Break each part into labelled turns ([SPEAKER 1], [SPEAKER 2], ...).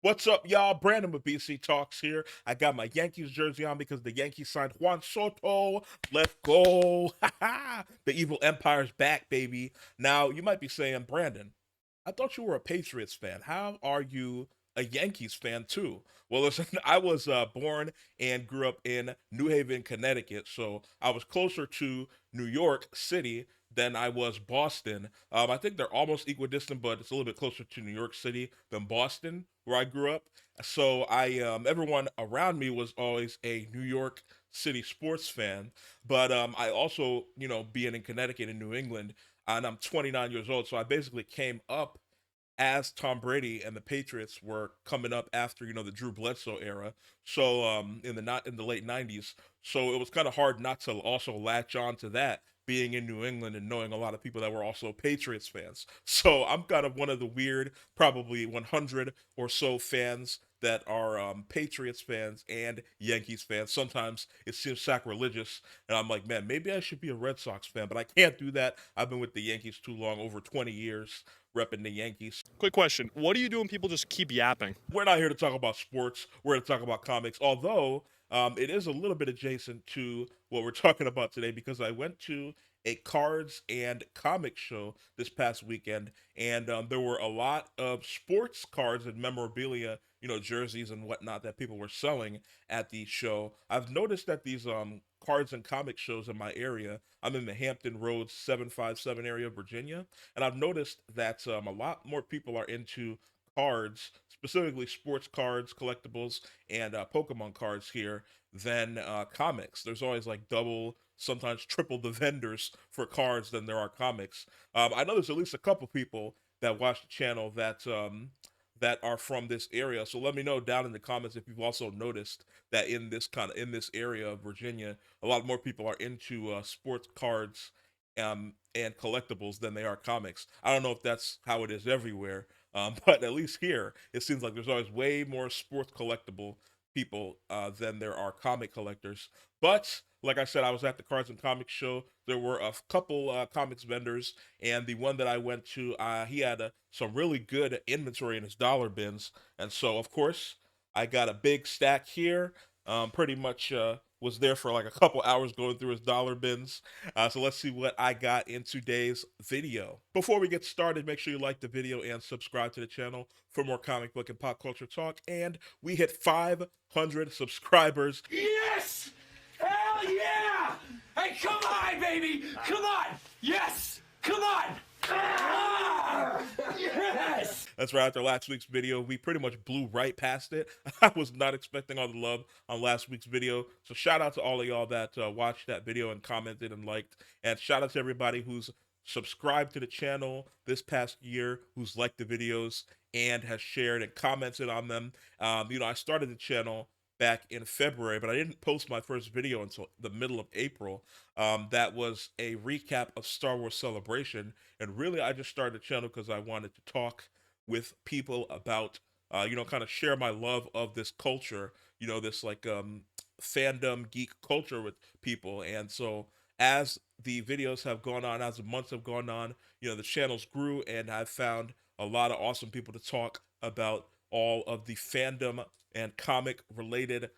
[SPEAKER 1] What's up, y'all? Brandon with BC Talks here. I got my Yankees jersey on because the Yankees signed Juan Soto. Let's go. The evil empire's back, baby. Now, you might be saying, Brandon, I thought you were a Patriots fan. How are you a Yankees fan too? Well, listen, I was born and grew up in New Haven, Connecticut, so I was closer to New York City than I was Boston. I think they're almost equidistant, but it's a little bit closer to New York City than Boston, where I grew up. So everyone around me was always a New York City sports fan, but I also, being in Connecticut and New England, and I'm 29 years old, so I basically came up as Tom Brady and the Patriots were coming up after the Drew Bledsoe era. So in the not in the late '90s, so it was kind of hard not to also latch on to that, being in New England and knowing a lot of people that were also Patriots fans. So I'm kind of one of the weird, probably 100 or so fans that are Patriots fans and Yankees fans. Sometimes it seems sacrilegious, and I'm like, man, maybe I should be a Red Sox fan, but I can't do that. I've been with the Yankees too long, over 20 years repping the Yankees.
[SPEAKER 2] Quick question. What do you do when people just keep yapping?
[SPEAKER 1] We're not here to talk about sports. We're here to talk about comics, although it is a little bit adjacent to what we're talking about today because I went to a cards and comic show this past weekend, and there were a lot of sports cards and memorabilia, jerseys and whatnot that people were selling at the show. I've noticed that these cards and comic shows in my area, I'm in the Hampton Roads 757 area of Virginia, and I've noticed that a lot more people are into cards, specifically sports cards, collectibles, and Pokemon cards here than comics. There's always like double, sometimes triple the vendors for cards than there are comics. I know there's at least a couple people that watch the channel that are from this area. So let me know down in the comments if you've also noticed that in this area of Virginia, a lot more people are into sports cards and collectibles than they are comics. I don't know if that's how it is everywhere, but at least here, it seems like there's always way more sports collectible people than there are comic collectors. But like I said, I was at the Cards and Comics show. There were a couple comics vendors, and the one that I went to, he had some really good inventory in his dollar bins, and so of course I got a big stack here. Pretty much was there for like a couple hours going through his dollar bins. So let's see what I got in today's video. Before we get started, make sure you like the video and subscribe to the channel for more comic book and pop culture talk. And we hit 500 subscribers.
[SPEAKER 3] Yes! Hell yeah! Hey, come on, baby! Come on! Yes! Come on! Ah! Yes!
[SPEAKER 1] That's right. After last week's video, we pretty much blew right past it. I was not expecting all the love on last week's video. So shout out to all of y'all that watched that video and commented and liked. And shout out to everybody who's subscribed to the channel this past year, who's liked the videos and has shared and commented on them. I started the channel back in February, but I didn't post my first video until the middle of April. That was a recap of Star Wars Celebration. And really, I just started the channel because I wanted to talk with people about, kind of share my love of this culture, this like fandom geek culture with people. And so as the videos have gone on, as the months have gone on, the channels grew, and I've found a lot of awesome people to talk about all of the fandom and comic related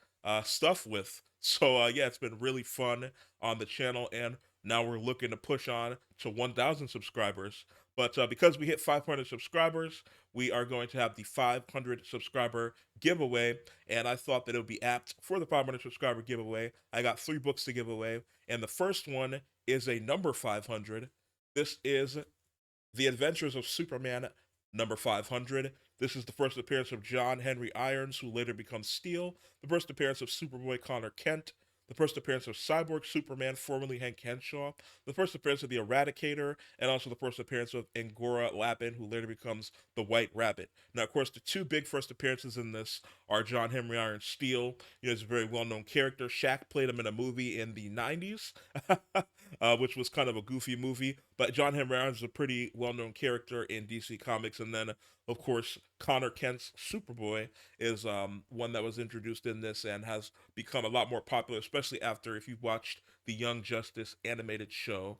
[SPEAKER 1] stuff with. So yeah, it's been really fun on the channel, and now we're looking to push on to 1,000 subscribers. But because we hit 500 subscribers, we are going to have the 500 subscriber giveaway. And I thought that it would be apt for the 500 subscriber giveaway. I got 3 books to give away. And the first one is a number 500. This is The Adventures of Superman number 500. This is the first appearance of John Henry Irons, who later becomes Steel. The first appearance of Superboy Connor Kent. The first appearance of Cyborg Superman, formerly Hank Henshaw. The first appearance of the Eradicator, and also the first appearance of Angora Lapin, who later becomes the White Rabbit. Now, of course, the 2 big first appearances in this are John Henry Irons Steel. He's a very well-known character. Shaq played him in a movie in the 90s, which was kind of a goofy movie. But John Henry Irons is a pretty well-known character in DC Comics. And then, of course, Connor Kent's Superboy is one that was introduced in this and has become a lot more popular, especially after, if you've watched the Young Justice animated show,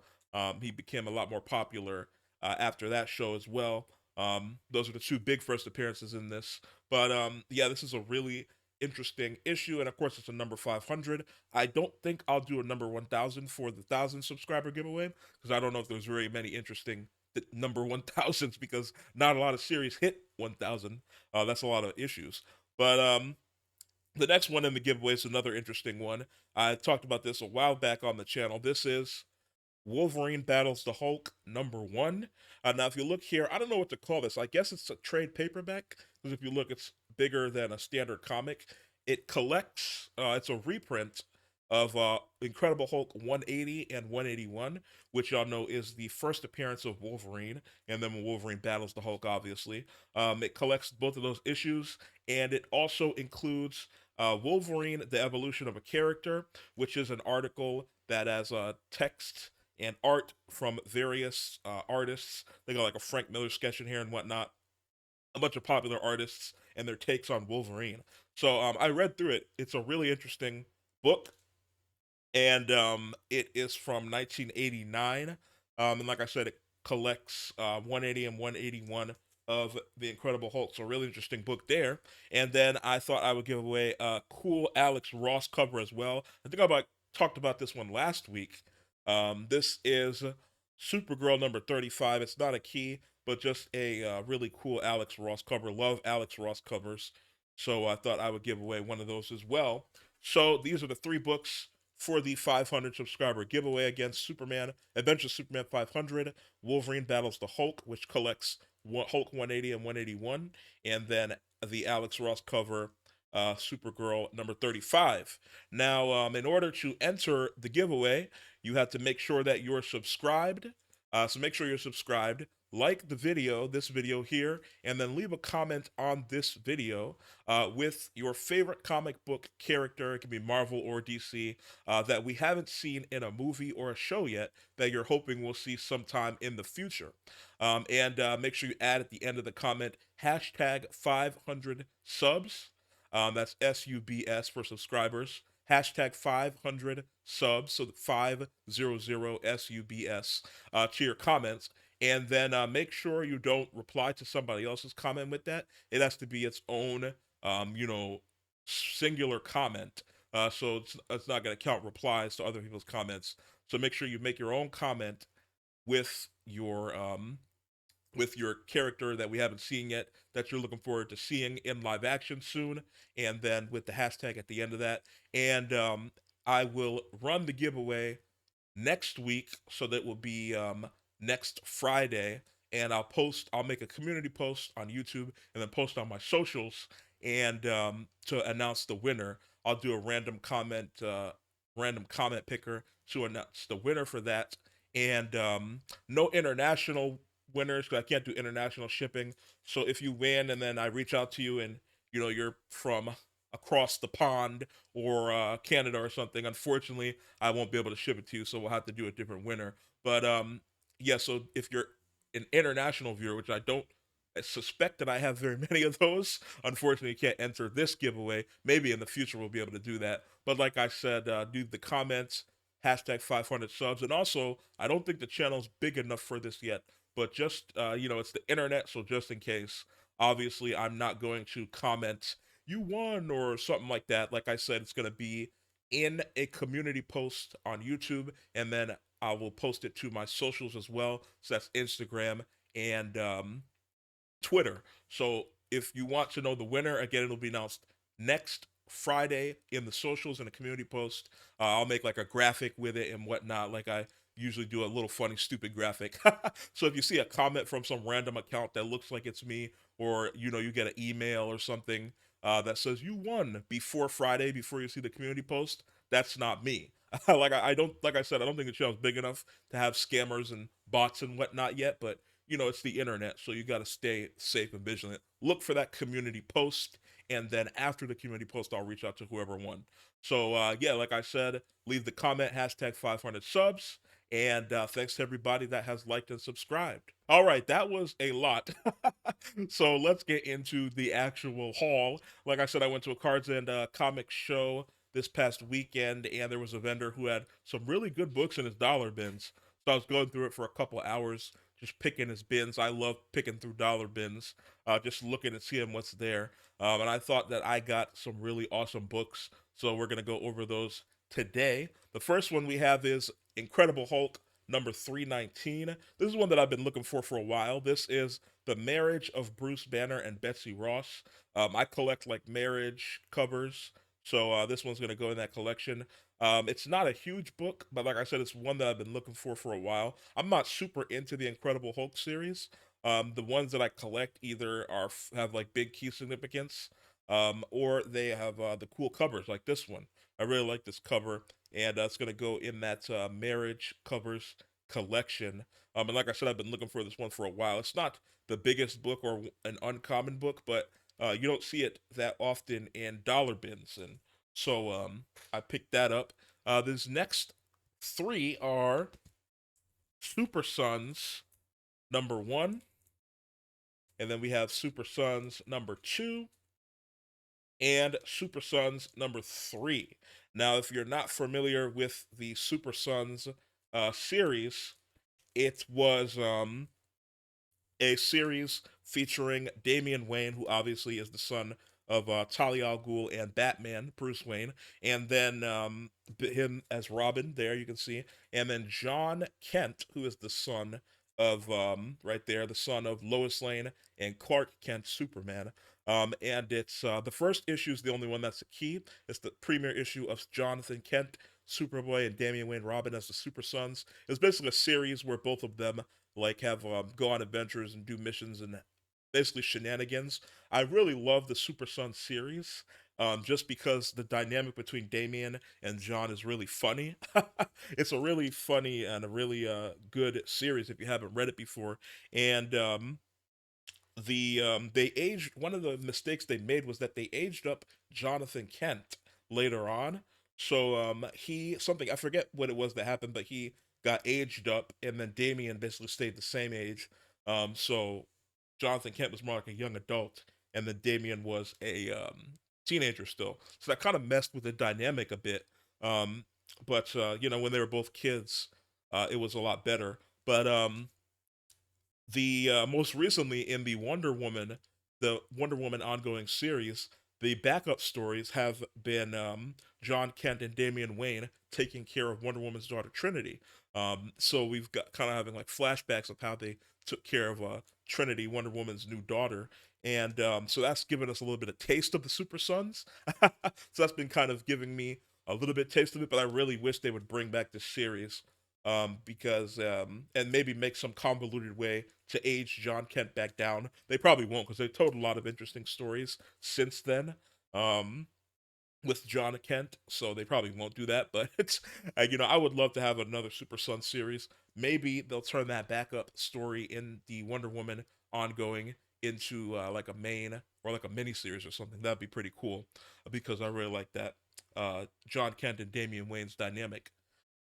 [SPEAKER 1] he became a lot more popular after that show as well. Those are the two big first appearances in this. But yeah, this is a really interesting issue, and of course, it's a number 500. I don't think I'll do a number 1000 for the 1000 subscriber giveaway because I don't know if there's very many interesting number 1000s because not a lot of series hit 1000. That's a lot of issues. But the next one in the giveaway is another interesting one. I talked about this a while back on the channel. This is Wolverine Battles the Hulk #1. Now, if you look here, I don't know what to call this. I guess it's a trade paperback because if you look, it's bigger than a standard comic. It collects. It's a reprint of Incredible Hulk 180 and 181, which y'all know is the first appearance of Wolverine, and then when Wolverine battles the Hulk, obviously. It collects both of those issues, and it also includes Wolverine: The Evolution of a Character, which is an article that has text and art from various artists. They got like a Frank Miller sketch in here and whatnot. A bunch of popular artists and their takes on Wolverine. So I read through it. It's a really interesting book, and it is from 1989. And like I said, it collects 180 and 181 of the Incredible Hulk. So, a really interesting book there. And then I thought I would give away a cool Alex Ross cover as well. I think talked about this one last week. This is Supergirl number 35. It's not a key, but just a really cool Alex Ross cover. Love Alex Ross covers. So I thought I would give away one of those as well. So these are the three books for the 500 subscriber giveaway against Superman, Adventure Superman 500, Wolverine Battles the Hulk, which collects Hulk 180 and 181, and then the Alex Ross cover, Supergirl number 35. Now, in order to enter the giveaway, you have to make sure that you're subscribed. So make sure you're subscribed, like the video, this video here, and then leave a comment on this video with your favorite comic book character. It can be Marvel or DC that we haven't seen in a movie or a show yet that you're hoping we'll see sometime in the future. And make sure you add at the end of the comment hashtag 500 subs. That's SUBS for subscribers. Hashtag 500 subs, so 500 SUBS to your comments. And then make sure you don't reply to somebody else's comment with that. It has to be its own, singular comment. So it's not going to count replies to other people's comments. So make sure you make your own comment with your character that we haven't seen yet that you're looking forward to seeing in live action soon, and then with the hashtag at the end of that. And I will run the giveaway next week, so that will be next Friday, and I'll make a community post on YouTube and then post on my socials, and to announce the winner. I'll do a random comment picker to announce the winner for that. And no international winners because I can't do international shipping. So if you win and then I reach out to you and you're from across the pond or Canada or something, unfortunately I won't be able to ship it to you. So we'll have to do a different winner. But yeah. So if you're an international viewer, which I don't suspect that I have very many of those, unfortunately you can't enter this giveaway. Maybe in the future we'll be able to do that. But like I said, do the comments hashtag 500 subs. And also, I don't think the channel's big enough for this yet, but just, it's the internet, so just in case, obviously, I'm not going to comment, you won, or something like that. Like I said, it's going to be in a community post on YouTube, and then I will post it to my socials as well. So that's Instagram and Twitter. So if you want to know the winner, again, it'll be announced next Friday in the socials and a community post. I'll make like a graphic with it and whatnot, like I usually do, a little funny, stupid graphic. So if you see a comment from some random account that looks like it's me, or you get an email or something that says you won before Friday, before you see the community post, that's not me. I don't, like I said, I don't think the channel's big enough to have scammers and bots and whatnot yet, but it's the internet, so you got to stay safe and vigilant. Look for that community post, and then after the community post, I'll reach out to whoever won. So, yeah, like I said, leave the comment, hashtag 500 subs, and thanks to everybody that has liked and subscribed. All right, that was a lot. So let's get into the actual haul. Like I said, I went to a Cards and Comics show this past weekend, and there was a vendor who had some really good books in his dollar bins. So I was going through it for a couple hours, just picking his bins. I love picking through dollar bins, just looking and seeing what's there. And I thought that I got some really awesome books, so we're gonna go over those today. The first one we have is Incredible Hulk number 319. This is one that I've been looking for a while. This is The Marriage of Bruce Banner and Betsy Ross. I collect like marriage covers, so this one's gonna go in that collection. It's not a huge book, but like I said, it's one that I've been looking for a while. I'm not super into the Incredible Hulk series. The ones that I collect either have like big key significance, or they have the cool covers like this one. I really like this cover, and it's gonna go in that marriage covers collection. And like I said, I've been looking for this one for a while. It's not the biggest book or an uncommon book, but you don't see it that often in dollar bins, and so I picked that up. These next three are Super Sons number 1, and then we have Super Sons number 2, and Super Sons number 3. Now, if you're not familiar with the Super Sons series, it was a series featuring Damian Wayne, who obviously is the son of Talia al Ghul and Batman, Bruce Wayne, and then him as Robin, there you can see, and then John Kent, who is the son of, right there, the son of Lois Lane and Clark Kent, Superman. And it's the first issue is the only one that's a key. It's the premiere issue of Jonathan Kent, Superboy, and Damian Wayne Robin as the Super Sons. It's basically a series where both of them like have go on adventures and do missions and basically shenanigans. I really love the Super Son series. Just because the dynamic between Damien and John is really funny. It's a really funny and a really good series if you haven't read it before. And they aged one of the mistakes they made was that they aged up Jonathan Kent later on. So he something I forget what it was that happened, but he got aged up, and then Damien basically stayed the same age. So Jonathan Kent was more like a young adult, and then Damien was a teenager still. So that kind of messed with the dynamic a bit. But you know, when they were both kids, it was a lot better. But the most recently in the Wonder Woman ongoing series, the backup stories have been John Kent and Damian Wayne taking care of Wonder Woman's daughter Trinity. So we've got kind of having like flashbacks of how they took care of Trinity, Wonder Woman's new daughter, and so that's given us a little bit of taste of the Super Sons. So that's been kind of giving me a little bit taste of it, but I really wish they would bring back this series because and maybe make some convoluted way to age John Kent back down. They probably won't because they've told a lot of interesting stories since then. With John Kent, so they probably won't do that. But it's you know, I would love to have another Super Son series. Maybe they'll turn that backup story in the Wonder Woman ongoing into like a main or like a mini series or something. That'd be pretty cool because I really like that John Kent and Damian Wayne's dynamic.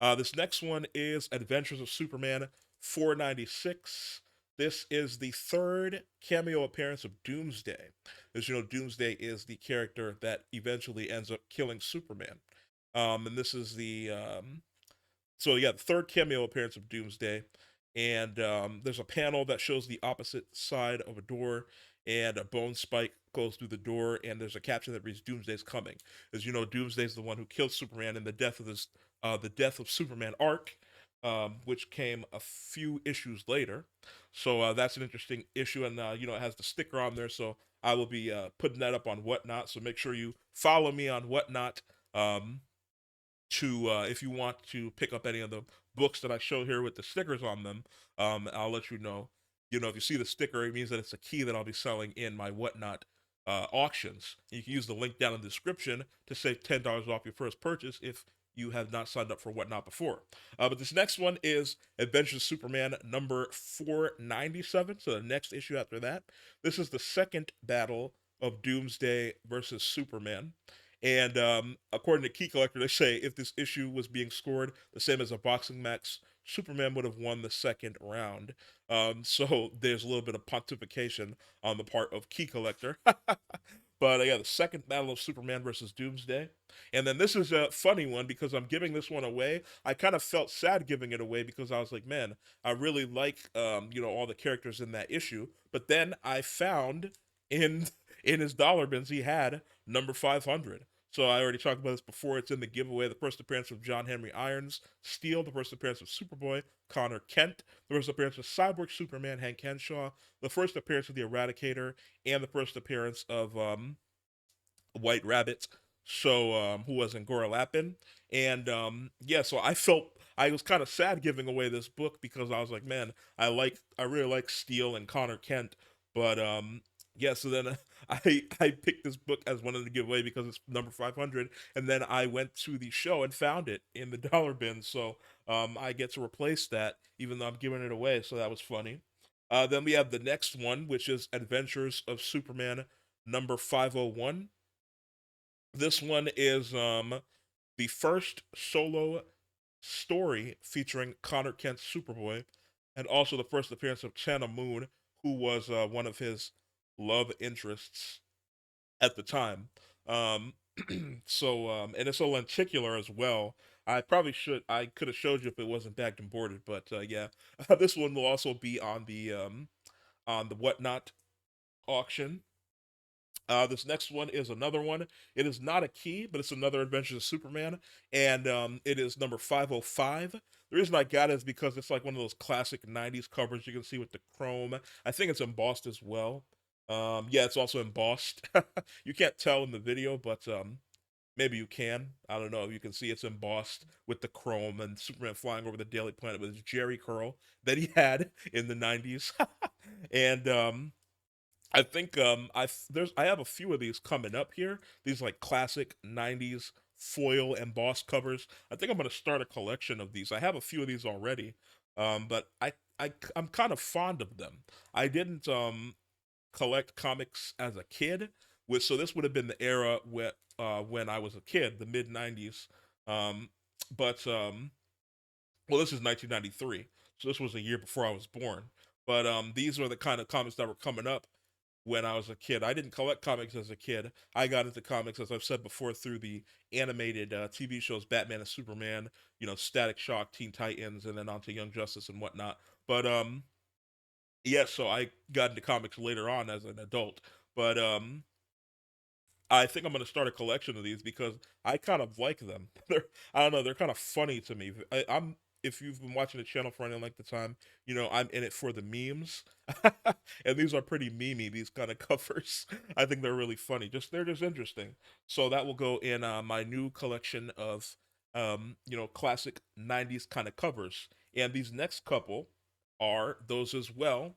[SPEAKER 1] This next one is Adventures of Superman 496. This is the third cameo appearance of Doomsday. As you know, Doomsday is the character that eventually ends up killing Superman. And this is so yeah, the third cameo appearance of Doomsday. And there's a panel that shows the opposite side of a door, and a bone spike goes through the door, and there's a caption that reads "Doomsday's coming." As you know, Doomsday's the one who killed Superman in the Death of Superman arc, which came a few issues later. So that's an interesting issue, and you know, it has the sticker on there. So I will be putting that up on Whatnot. So make sure you follow me on Whatnot. To if you want to pick up any of the books that I show here with the stickers on them, I'll let you know. You know, if you see the sticker, it means that it's a key that I'll be selling in my Whatnot auctions. You can use the link down in the description to save $10 off your first purchase if you have not signed up for Whatnot before. But this next one is Adventures of Superman number 497, so the next issue after that. This is the second battle of Doomsday versus Superman. And according to Key Collector, they say if this issue was being scored the same as a boxing match, Superman would have won the second round. So there's a little bit of pontification on the part of Key Collector. But yeah, the second battle of Superman versus Doomsday. And then this is a funny one because I'm giving this one away. I kind of felt sad giving it away because I was like, man, I really like all the characters in that issue. But then I found in in his dollar bins he had number 500. So I already talked about this before. It's in the giveaway. The first appearance of John Henry Irons, Steel. The first appearance of Superboy, Connor Kent. The first appearance of Cyborg Superman, Hank Henshaw. The first appearance of the Eradicator, and the first appearance of White Rabbit, so who was in Gora Lappin. And yeah, so I was kind of sad giving away this book because I was like, man, I really like Steele and Connor Kent, but yeah, so then I picked this book as one of the giveaway because it's number 500, and then I went to the show and found it in the dollar bin, so I get to replace that even though I'm giving it away, so that was funny. Then we have the next one, which is Adventures of Superman number 501. This one is the first solo story featuring Connor Kent's Superboy, and also the first appearance of Chana Moon, who was one of his love interests at the time. Um, and it's a lenticular as well. I could have showed you if it wasn't bagged and boarded, but yeah, this one will also be on the Whatnot auction. This next one is another one. It is not a key, but it's another Adventures of Superman, and it is number 505. The reason I got it is because it's like one of those classic '90s covers you can see with the chrome. I think it's embossed as well. Yeah, it's also embossed. You can't tell in the video, but maybe you can. I don't know. You can see it's embossed with the chrome and Superman flying over the Daily Planet with his Jerry curl that he had in the '90s, and I think I have a few of these coming up here. These like classic '90s foil embossed covers. I think I'm gonna start a collection of these. I have a few of these already, but I'm kind of fond of them. I didn't collect comics as a kid, so this would have been the era when I was a kid, the mid '90s. Um, but well, this is 1993, so this was a year before I was born. But these are the kind of comics that were coming up when I was a kid. I didn't collect comics as a kid. I got into comics, as I've said before, through the animated TV shows Batman and Superman, Static Shock, Teen Titans, and then onto Young Justice and whatnot. But yeah, so I got into comics later on as an adult. But I think I'm gonna start a collection of these because I kind of like them. I don't know, they're kind of funny to me. I'm If you've been watching the channel for any length of time, I'm in it for the memes, and these are pretty memey. These kind of covers, I think they're really funny. They're just interesting. So that will go in my new collection of classic '90s kind of covers. And these next couple are those as well.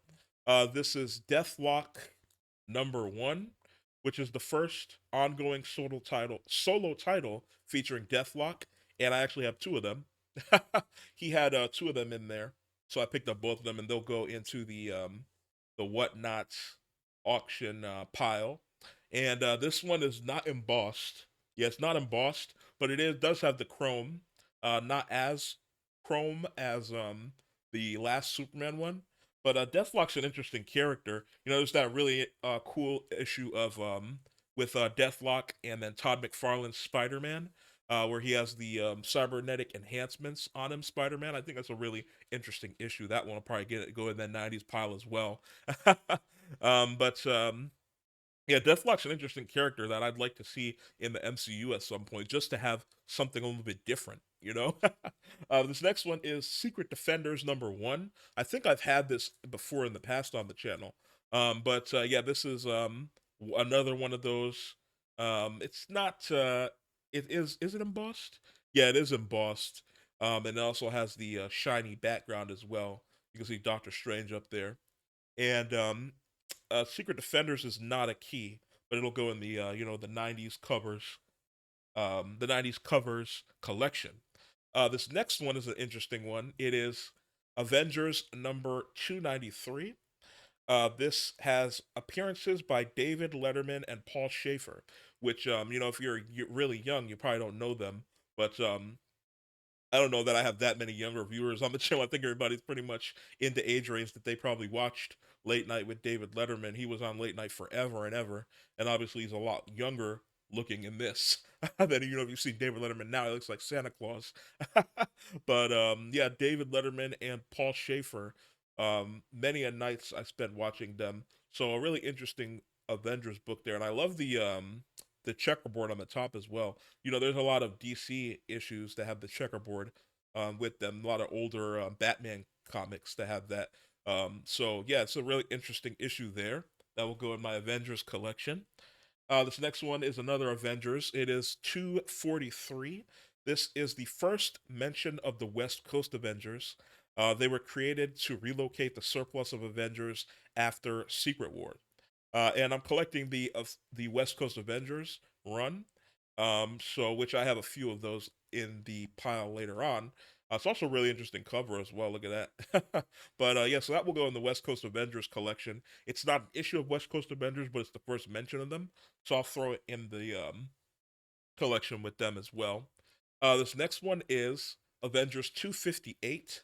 [SPEAKER 1] This is Deathlock number 1, which is the first ongoing solo title featuring Deathlock, and I actually have two of them. He had two of them in there, so I picked up both of them, and they'll go into the Whatnot auction pile. And this one is not embossed. Yeah, it's not embossed, but does have the chrome. Not as chrome as the last Superman one. But Deathlock's an interesting character. There's that really cool issue of with Deathlock and then Todd McFarlane's Spider-Man, where he has the cybernetic enhancements on him, Spider-Man. I think that's a really interesting issue. That one will probably go in that '90s pile as well. But yeah, Deathlock's an interesting character that I'd like to see in the MCU at some point, just to have something a little bit different. This next one is Secret Defenders number 1. I think I've had this before in the past on the channel. But yeah, this is another one of those. It's not. It is it embossed? Yeah, it is embossed. And it also has the shiny background as well. You can see Doctor Strange up there, and Secret Defenders is not a key, but it'll go in the the '90s covers collection. This next one is an interesting one. It is Avengers number 293. This has appearances by David Letterman and Paul Schaefer, which if you're really young, you probably don't know them, but I don't know that I have that many younger viewers on the channel. I think everybody's pretty much in the age range that they probably watched Late Night with David Letterman. He was on Late Night forever and ever, and obviously he's a lot younger looking in this. Then if you see David Letterman now, he looks like Santa Claus. But yeah, David Letterman and Paul Schaefer. Many a nights I spent watching them. So a really interesting Avengers book there, and I love the checkerboard on the top as well. There's a lot of DC issues that have the checkerboard with them. A lot of older Batman comics that have that. So yeah, it's a really interesting issue there that will go in my Avengers collection. This next one is another Avengers. It is 243. This is the first mention of the West Coast Avengers. They were created to relocate the surplus of Avengers after Secret War. And I'm collecting the West Coast Avengers run. So which I have a few of those in the pile later on. It's also a really interesting cover as well. Look at that. But yeah, so that will go in the West Coast Avengers collection. It's not an issue of West Coast Avengers, but it's the first mention of them. So I'll throw it in the collection with them as well. This next one is Avengers 258.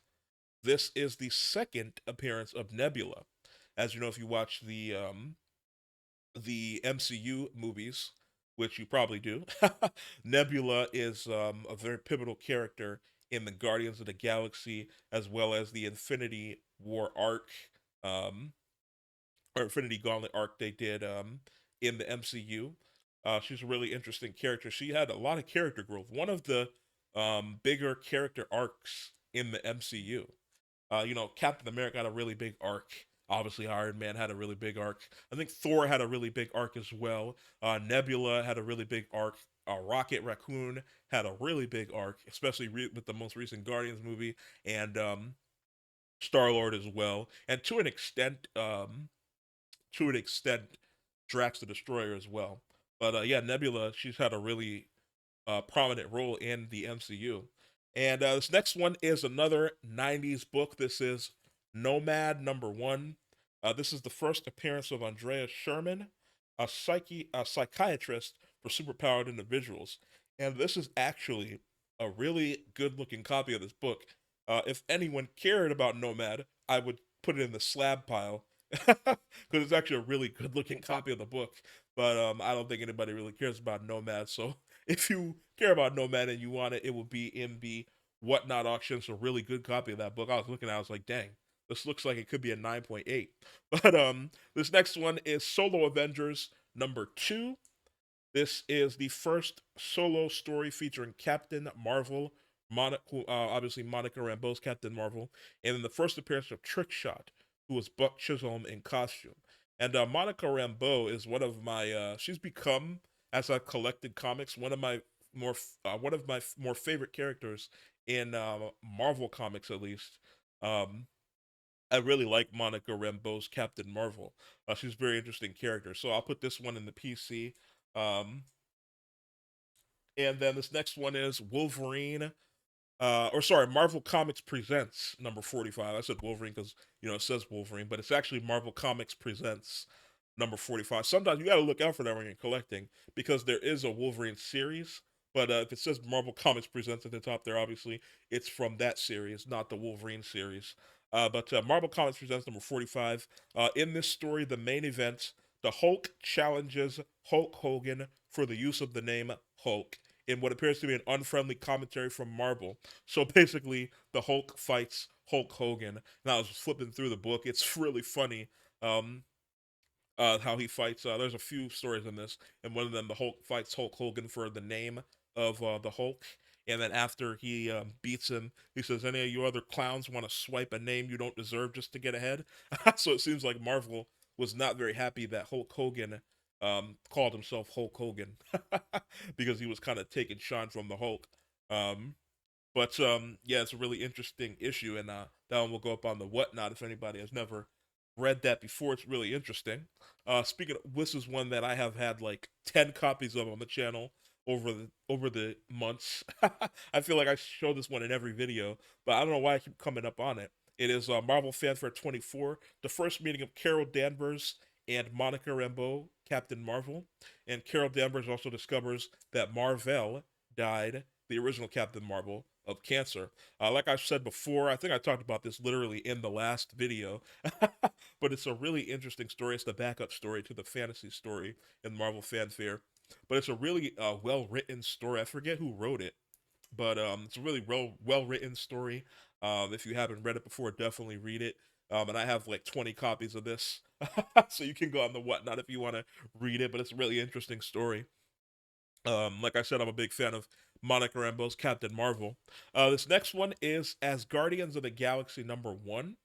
[SPEAKER 1] This is the second appearance of Nebula. As you know, if you watch the MCU movies, which you probably do, Nebula is a very pivotal character in the Guardians of the Galaxy as well as the Infinity War arc, um, or Infinity Gauntlet arc they did in the MCU. She's a really interesting character. She had a lot of character growth. One of the bigger character arcs in the MCU. Captain America had a really big arc. Obviously, Iron Man had a really big arc. I think Thor had a really big arc as well. Nebula had a really big arc. Rocket Raccoon had a really big arc, especially with the most recent Guardians movie, and Star Lord as well, and to an extent, Drax the Destroyer as well. But yeah, Nebula, she's had a really prominent role in the MCU. And this next one is another 90s book. This is Nomad #1. This is the first appearance of Andrea Sherman, a psychiatrist for superpowered individuals. And this is actually a really good looking copy of this book. If anyone cared about Nomad, I would put it in the slab pile because it's actually a really good looking copy of the book. But I don't think anybody really cares about Nomad. So if you care about Nomad and you want it, it will be in the Whatnot auction. It's a really good copy of that book. I was looking at it, I was like, dang, this looks like it could be a 9.8. But this next one is Solo Avengers #2. This is the first solo story featuring Captain Marvel, obviously Monica Rambeau's Captain Marvel, and then the first appearance of Trickshot, who was Buck Chisholm in costume. And Monica Rambeau is one of my. She's become, as I've collected comics, one of my more favorite characters in Marvel comics, at least. Um, I really like Monica Rambeau's Captain Marvel. She's a very interesting character. So I'll put this one in the PC. Um, and then this next one is Wolverine. Or sorry, Marvel Comics Presents #45. I said Wolverine because it says Wolverine, but it's actually Marvel Comics Presents #45. Sometimes you got to look out for that when you're collecting because there is a Wolverine series. But if it says Marvel Comics Presents at the top there, obviously it's from that series, not the Wolverine series. But Marvel Comics Presents #45. In this story, the main event, the Hulk challenges Hulk Hogan for the use of the name Hulk in what appears to be an unfriendly commentary from Marvel. So basically, the Hulk fights Hulk Hogan. And I was flipping through the book. It's really funny how he fights. There's a few stories in this, and one of them, the Hulk fights Hulk Hogan for the name of the Hulk. And then after he beats him, he says, "Any of you other clowns want to swipe a name you don't deserve just to get ahead?" So it seems like Marvel was not very happy that Hulk Hogan called himself Hulk Hogan because he was kind of taking shine from the Hulk. Um, but yeah, it's a really interesting issue, and that one will go up on the Whatnot if anybody has never read that before. It's really interesting. Speaking of, this is one that I have had like 10 copies of on the channel over the months. I feel like I show this one in every video, but I don't know why I keep coming up on it. It is Marvel Fanfare 24, the first meeting of Carol Danvers and Monica Rambeau, Captain Marvel. And Carol Danvers also discovers that Marvel died, the original Captain Marvel, of cancer. Like I've said before, I think I talked about this literally in the last video, but it's a really interesting story. It's the backup story to the fantasy story in Marvel Fanfare. but it's a really well written story. I forget who wrote it, but it's a really well written story. If you haven't read it before, definitely read it. And I have like 20 copies of this, so you can go on the whatnot if you want to read it. But it's a really interesting story. Like I said, I'm a big fan of Monica Rambeau's Captain Marvel. This next one is As Guardians of the Galaxy #1.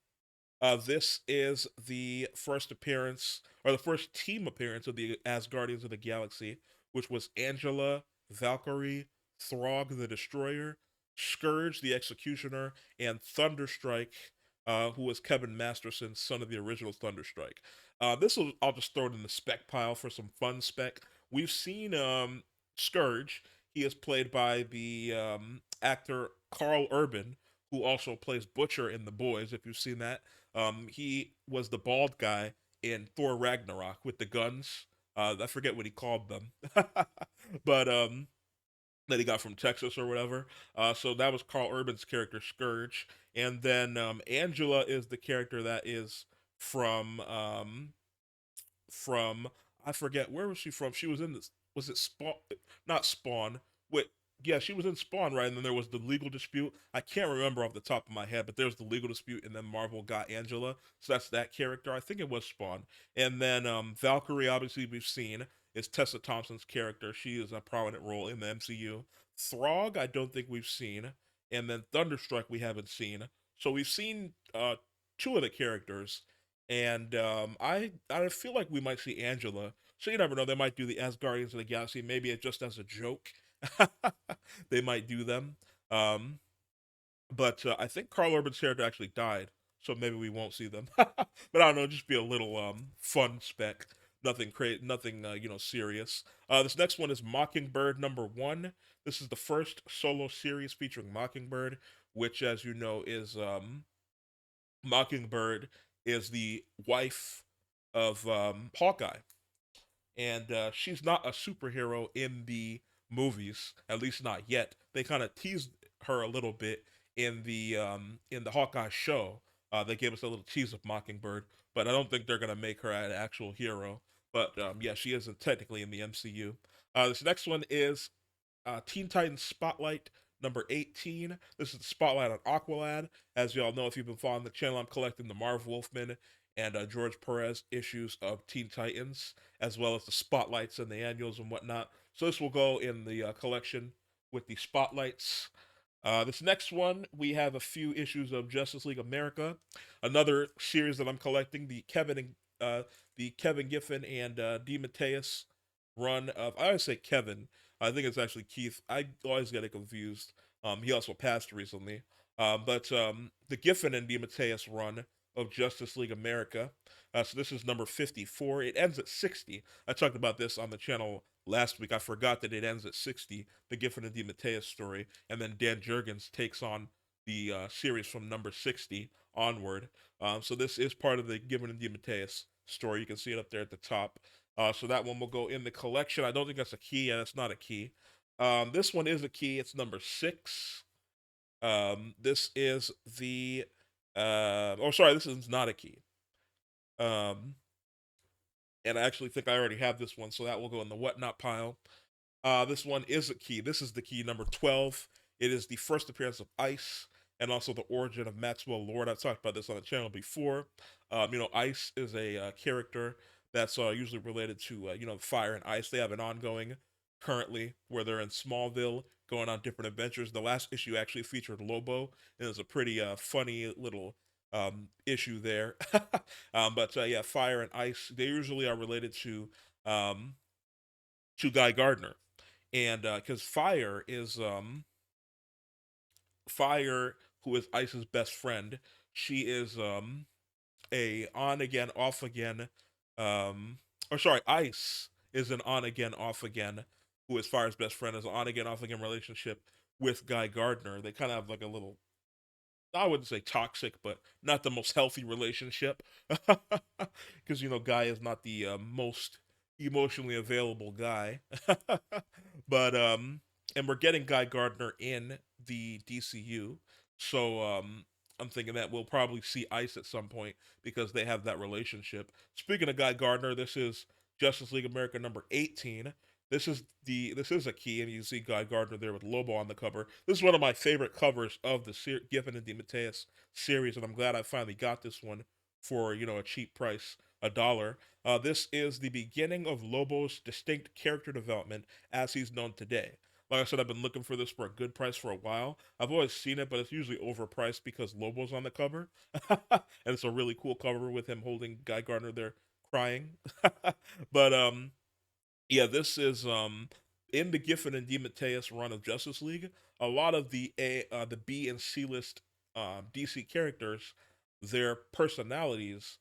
[SPEAKER 1] This is the first appearance, or the first team appearance of the As Guardians of the Galaxy, which was Angela, Valkyrie, Throg the Destroyer, Scourge the Executioner, and Thunderstrike, who was Kevin Masterson, son of the original Thunderstrike. I'll just throw it in the spec pile for some fun spec. We've seen Scourge. He is played by the actor Carl Urban, who also plays Butcher in The Boys, if you've seen that. He was the bald guy in Thor Ragnarok with the guns. I forget what he called them, but that he got from Texas or whatever. So that was Carl Urban's character Scourge, and then Angela is the character that is from from I forget where was she from. She was in this. Was it Spawn? Not Spawn. Wait, yeah, she was in Spawn, right? And then there was the legal dispute. I can't remember off the top of my head, but there was the legal dispute, and then Marvel got Angela. So that's that character. I think it was Spawn. And then Valkyrie, obviously we've seen, is Tessa Thompson's character. She is a prominent role in the MCU. Throg, I don't think we've seen, and then Thunderstruck we haven't seen. So we've seen two of the characters, and I feel like we might see Angela. So you never know. They might do the As Guardians of the Galaxy. Maybe it just as a joke. They might do them. Um, but I think Carl Urban's character actually died, so maybe we won't see them. But I don't know. Just be a little fun spec. Nothing crazy. Nothing serious. This next one is Mockingbird #1. This is the first solo series featuring Mockingbird, which, as you know, is Mockingbird is the wife of Hawkeye, and she's not a superhero in the movies, at least not yet. They kind of teased her a little bit in the Hawkeye show. They gave us a little tease of Mockingbird, but I don't think they're gonna make her an actual hero. But yeah, she isn't technically in the MCU. This next one is Teen Titans Spotlight #18. This is the spotlight on Aqualad. As y'all know, if you've been following the channel, I'm collecting the Marv Wolfman and George Perez issues of Teen Titans, as well as the spotlights and the annuals and whatnot. So this will go in the collection with the spotlights. This next one, we have a few issues of Justice League America, another series that I'm collecting. The Kevin Giffen and DeMatteis run of. I always say Kevin. I think it's actually Keith. I always get it confused. He also passed recently. But the Giffen and DeMatteis run of Justice League America. So this is number 54. It ends at 60. I talked about this on the channel last week. I forgot that it ends at 60, the Giffen and DeMatteis story, and then Dan Jurgens takes on the series from number 60 onward. So this is part of the Giffen and DeMatteis story. You can see it up there at the top. So that one will go in the collection. I don't think that's a key. Yeah, that's not a key. This one is a key. It's number 6. This is the. Oh, sorry. This is not a key. Um, and I actually think I already have this one, so that will go in the whatnot pile. This one is a key. This is the key number 12. It is the first appearance of Ice and also the origin of Maxwell Lord. I've talked about this on the channel before. Ice is a character that's usually related to, fire and ice. They have an ongoing currently where they're in Smallville going on different adventures. The last issue actually featured Lobo, and it's a pretty funny little issue there. But yeah, fire and ice, they usually are related um, to Guy Gardner, and because Fire, who is Ice's best friend, she is a on again off again, or sorry, Ice is an on again off again, who is Fire's best friend, is an on again off again relationship with Guy Gardner. They kind of have like a little, I wouldn't say toxic, but not the most healthy relationship. Because Guy is not the most emotionally available guy. But and we're getting Guy Gardner in the DCU, so I'm thinking that we'll probably see Ice at some point because they have that relationship. Speaking of Guy Gardner, this is Justice League America #18. this is a key, and you see Guy Gardner there with Lobo on the cover. This is one of my favorite covers of the Giffen and DeMatteis series, and I'm glad I finally got this one for a cheap price, $1. This is the beginning of Lobo's distinct character development as he's known today. Like I said, I've been looking for this for a good price for a while. I've always seen it, but it's usually overpriced because Lobo's on the cover, and it's a really cool cover with him holding Guy Gardner there crying. But yeah, this is in the Giffen and DeMatteis run of Justice League. A lot of the B and C list DC characters, their personalities,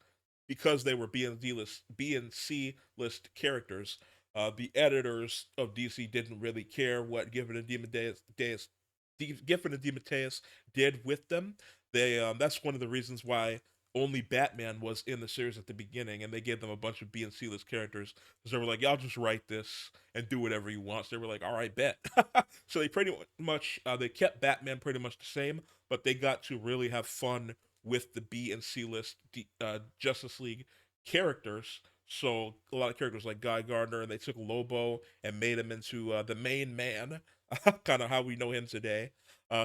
[SPEAKER 1] because they were B and C list characters, the editors of DC didn't really care what Giffen and DeMatteis did with them. They That's one of the reasons why only Batman was in the series at the beginning, and they gave them a bunch of B and C list characters because they were like, "Y'all just write this and do whatever you want." So they were like, "All right, bet." So they pretty much they kept Batman pretty much the same, but they got to really have fun with the B and C list Justice League characters. So a lot of characters like Guy Gardner, and they took Lobo and made him into the main man, kind of how we know him today.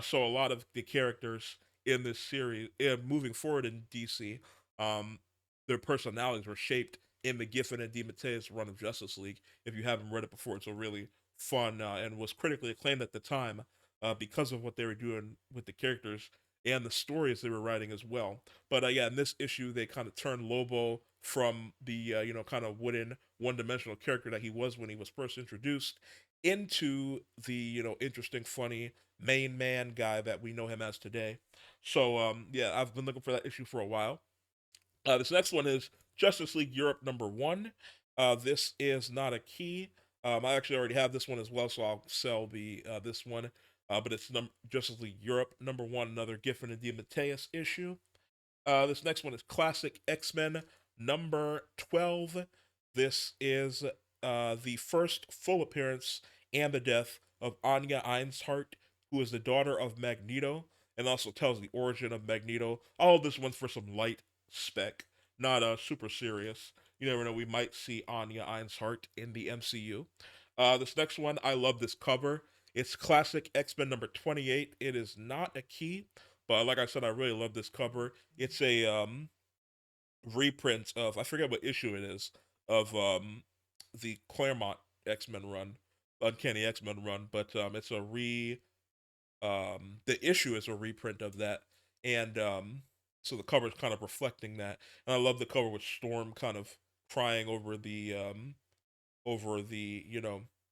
[SPEAKER 1] So a lot of the characters in this series, moving forward in DC, um, their personalities were shaped in the Giffen and DeMatteis run of Justice League. If you haven't read it before, it's a really fun and was critically acclaimed at the time because of what they were doing with the characters and the stories they were writing as well. But yeah, in this issue, they kind of turned Lobo from the kind of wooden, one-dimensional character that he was when he was first introduced into the interesting, funny main man guy that we know him as today. So yeah, I've been looking for that issue for a while. This next one is Justice League Europe #1. This is not a key. I actually already have this one as well, so I'll sell the this one. But it's Justice League Europe #1, another Giffen and DeMatteis issue. This next one is Classic X-Men #12. This is the first full appearance and the death of Anya Einshart, who is the daughter of Magneto, and also tells the origin of Magneto. All of this one's for some light spec, not super serious. You never know, we might see Anya Einshart in the MCU. This next one, I love this cover. It's Classic X-Men #28. It is not a key, but like I said, I really love this cover. It's a reprint of, I forget what issue it is, of the Claremont X-Men run, Uncanny X-Men run, but it's a the issue is a reprint of that, and so the cover is kind of reflecting that. And I love the cover with Storm kind of crying over the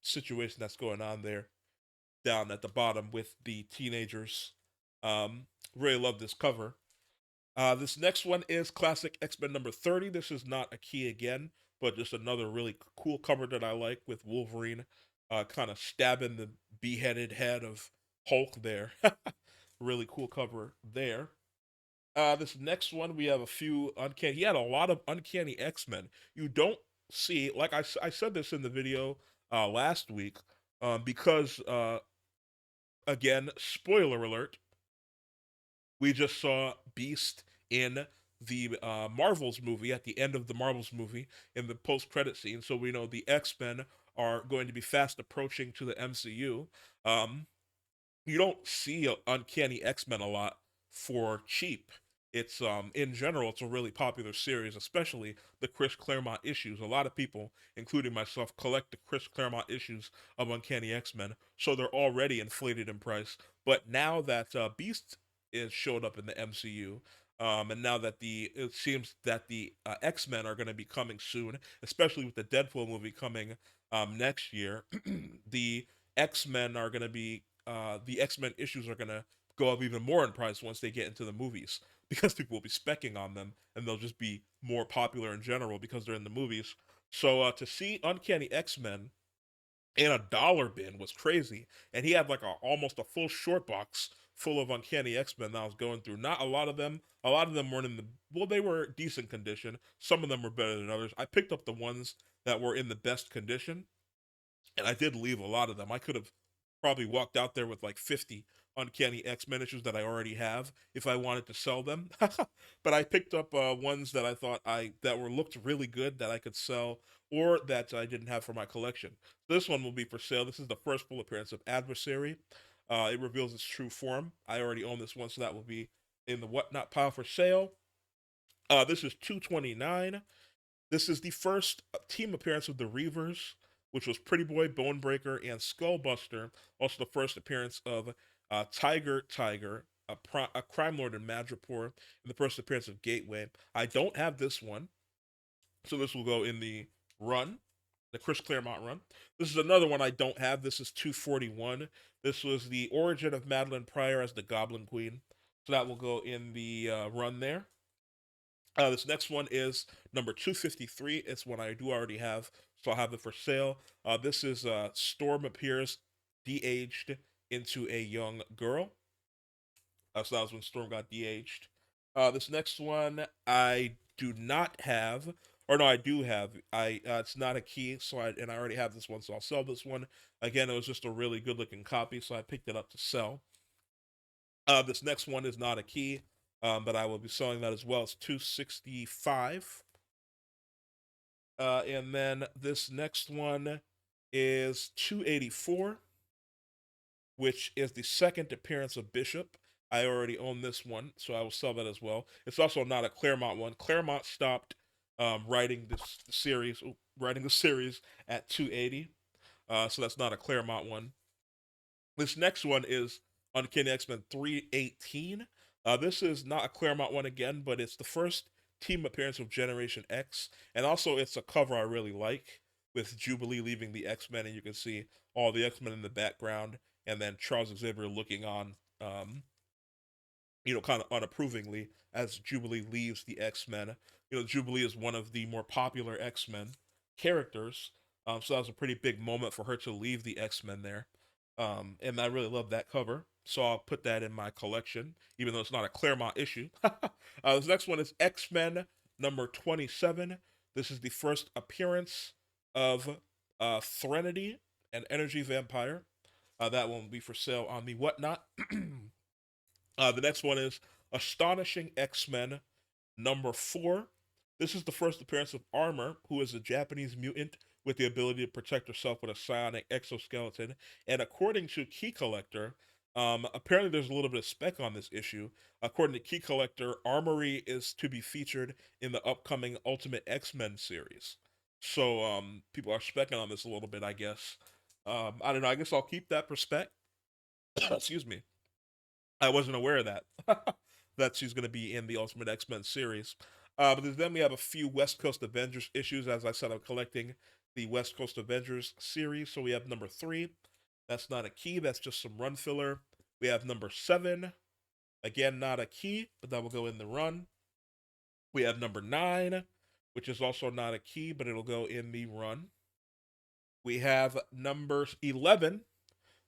[SPEAKER 1] situation that's going on there down at the bottom with the teenagers. Really love this cover. This next one is Classic X-Men #30. This is not a key again, but just another really cool cover that I like with Wolverine kind of stabbing the beheaded head of Hulk there. Really cool cover there. This next one, we have a few uncanny. He had a lot of uncanny X-Men. You don't see, like I said this in the video last week, because, again, spoiler alert, we just saw Beast in the Marvels movie at the end of the Marvels movie in the post-credit scene. So we know the X-Men are going to be fast approaching to the MCU. Um, you don't see Uncanny X-Men a lot for cheap. It's in general, it's a really popular series, especially the Chris Claremont issues. A lot of people, including myself, collect the Chris Claremont issues of Uncanny X-Men, so they're already inflated in price. But now that Beast is showed up in the MCU, and now that it seems that the X-Men are going to be coming soon, especially with the Deadpool movie coming next year, the X-Men are going to be the X-Men issues are going to go up even more in price once they get into the movies because people will be specking on them and they'll just be more popular in general because they're in the movies. So to see Uncanny X-Men in a dollar bin was crazy. And he had like almost a full short box full of Uncanny X-Men that I was going through. Not a lot of them weren't in the, well, they were decent condition. Some of them were better than others. I picked up the ones that were in the best condition, and I did leave a lot of them. I could have probably walked out there with like 50 Uncanny X-Men issues that I already have if I wanted to sell them. But I picked up ones that I thought that were looked really good that I could sell or that I didn't have for my collection. This one will be for sale. This is the first full appearance of Adversary. It reveals its true form. I already own this one, so that will be in the whatnot pile for sale. This is 229. This is the first team appearance of the Reavers, which was Pretty Boy, Bonebreaker, and Skullbuster. Also, the first appearance of Tiger, a crime lord in Madripoor, and the first appearance of Gateway. I don't have this one, so this will go in the run, the Chris Claremont run. This is another one I don't have. This is 241. This was the origin of Madeline Pryor as the Goblin Queen, so that will go in the run there. This next one is number 253. It's one I do already have, so I'll have it for sale. This is Storm appears de-aged into a young girl. So that was when Storm got de-aged. This next one I do not have, or no, I do have. It's not a key, so I already have this one, so I'll sell this one. Again, it was just a really good looking copy, so I picked it up to sell. This next one is not a key. But I will be selling that as well. It's 265. And then this next one is 284, which is the second appearance of Bishop. I already own this one, so I will sell that as well. It's also not a Claremont one. Claremont stopped writing the series at 280. So that's not a Claremont one. This next one is Uncanny X-Men 318. This is not a Claremont one again, but it's the first team appearance of Generation X, and also it's a cover I really like with Jubilee leaving the X-Men, and you can see all the X-Men in the background, and then Charles Xavier looking on, kind of unapprovingly as Jubilee leaves the X-Men. Jubilee is one of the more popular X-Men characters, so that was a pretty big moment for her to leave the X-Men there. And I really love that cover, so I'll put that in my collection, even though it's not a Claremont issue. This next one is X-Men number 27. This is the first appearance of Threnody, an energy vampire. That one will be for sale on the Whatnot. The next one is Astonishing X-Men number 4. This is the first appearance of Armor, who is a Japanese mutant with the ability to protect herself with a psionic exoskeleton. And according to Key Collector, apparently there's a little bit of spec on this issue. According to Key Collector, Armory is to be featured in the upcoming Ultimate X-Men series. So people are specking on this a little bit, I guess. I don't know. I guess I'll keep that for spec. Excuse me. I wasn't aware of that. That she's going to be in the Ultimate X-Men series. But then we have a few West Coast Avengers issues. As I said, I'm collecting the West Coast Avengers series. So we have number 3. That's not a key. That's just some run filler. We have number 7. Again, not a key, but that will go in the run. We have number 9, which is also not a key, but it'll go in the run. We have number 11,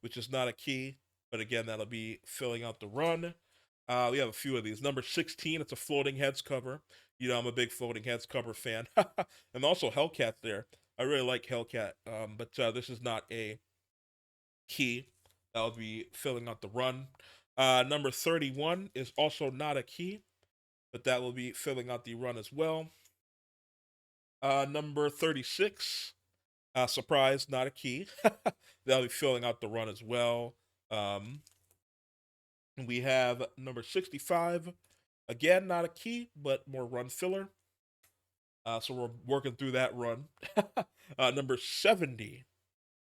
[SPEAKER 1] which is not a key, but again, that'll be filling out the run. We have a few of these. Number 16, it's a Floating Heads cover. I'm a big Floating Heads cover fan. And also Hellcat there. I really like Hellcat, but this is not a key. That'll be filling out the run. Number 31 is also not a key, but that will be filling out the run as well. Number 36, surprise, not a key. That'll be filling out the run as well. We have number 65, again, not a key, but more run filler. So we're working through that run. Number 70,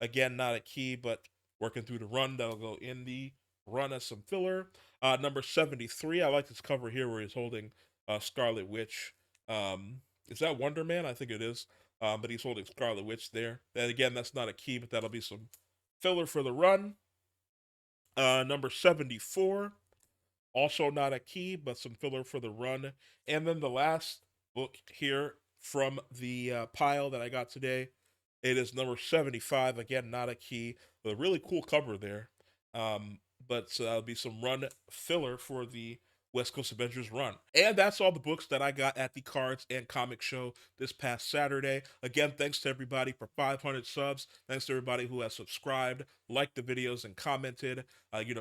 [SPEAKER 1] again, not a key, but working through the run. That'll go in the run as some filler. Number 73, I like this cover here where he's holding Scarlet Witch. Is that Wonder Man? I think it is. But he's holding Scarlet Witch there. And again, that's not a key, but that'll be some filler for the run. Number 74, also not a key, but some filler for the run. And then the last book here from the pile that I got today, it is number 75. Again, not a key, but a really cool cover there. But that'll be some run filler for the West Coast Avengers run. And that's all the books that I got at the Cards and Comic Show this past Saturday. Again, thanks to everybody for 500 subs. Thanks to everybody who has subscribed, liked the videos, and commented.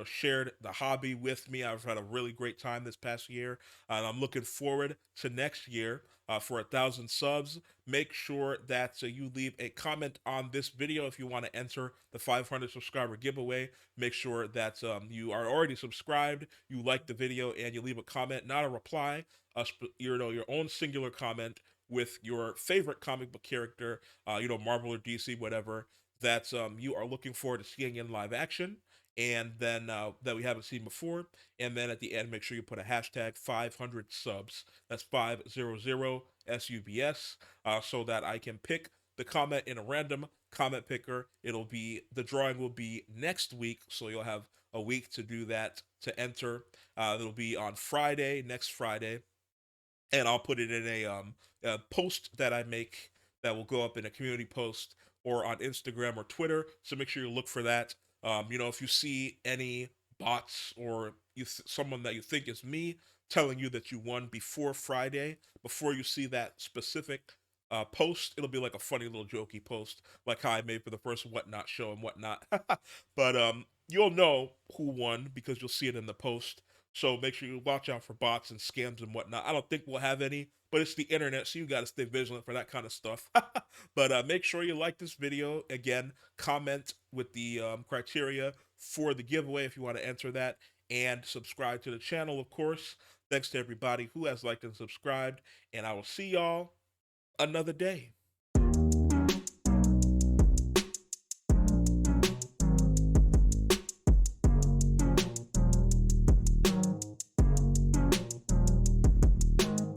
[SPEAKER 1] Shared the hobby with me. I've had a really great time this past year, and I'm looking forward to next year for 1,000 subs. Make sure that you leave a comment on this video if you want to enter the 500 subscriber giveaway. Make sure that you are already subscribed, you like the video, and you leave a comment, not a reply, your own singular comment with your favorite comic book character, Marvel or DC, whatever, that you are looking forward to seeing in live action, and then that we haven't seen before. And then at the end, make sure you put a hashtag 500 subs. That's 500 SUBS, so that I can pick the comment in a random comment picker. The drawing will be next week, so you'll have a week to do that, to enter. It'll be on Friday, next Friday, and I'll put it in a post that I make that will go up in a community post or on Instagram or Twitter. So make sure you look for that. If you see any bots or someone that you think is me telling you that you won before Friday, before you see that specific post, it'll be like a funny little jokey post, like how I made for the first Whatnot show and whatnot. But you'll know who won because you'll see it in the post. So make sure you watch out for bots and scams and whatnot. I don't think we'll have any, but it's the internet, so you got to stay vigilant for that kind of stuff. But make sure you like this video. Again, comment with the criteria for the giveaway if you want to enter that, and subscribe to the channel, of course. Thanks to everybody who has liked and subscribed, and I will see y'all another day.